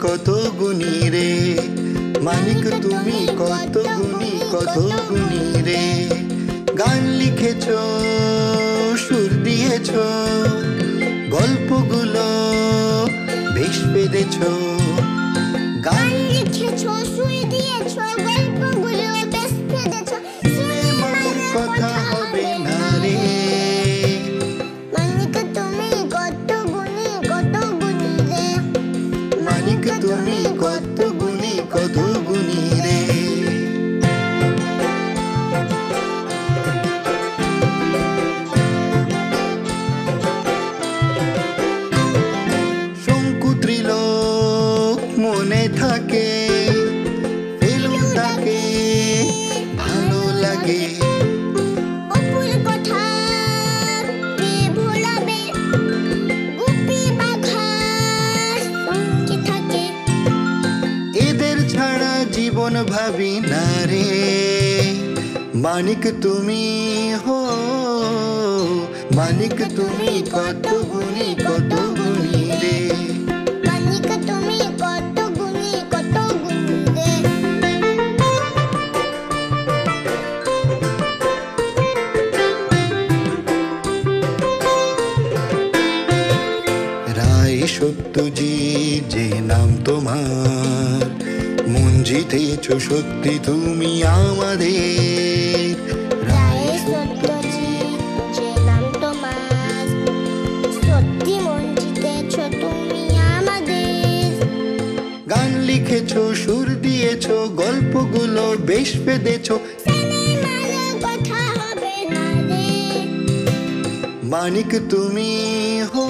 কত গুণী রে, মানিক তুমি কত গুণী, কত গুণী রে। গান লিখেছ, সুর দিয়েছ, গল্পগুলো বেশ পেদেছ। গান লিখেছ, সুর দিয়েছ, গল্পগুলো বেশ পেদেছ। সিনেমার কথা হবে না রে, মানিক তুমি কত গুণী, কত গুণী রে। মানিক তুমি কত গুণী, কত গুণী রে। শঙ্কু ত্রিলোক মনে থাকে, ফেলুদাকে ভালো লাগে। অপুর কথা কে ভোলাবে, গুপি বাঘার সঙ্গে থাকে। এদের ছাড়া জীবন ভাবি না রে, মানিক তুমি হো, মানিক তুমি কত গুণী, কত গুণী রে। মানিক তুমি কত গুণী, কত গুণী রে। রায় সত্যজিৎ যে নাম তোমার, মন জিতেছ সত্যি তুমি আমাদের। রায় সত্যজিৎ যে নাম তোমার, সত্যি মন জিতেছ তুমি আমাদের। গান লিখেছ, সুর দিয়েছ, গল্পগুলো বেশ পেদেছ। সিনেমার কথা হবে না রে, মানিক তুমি হো।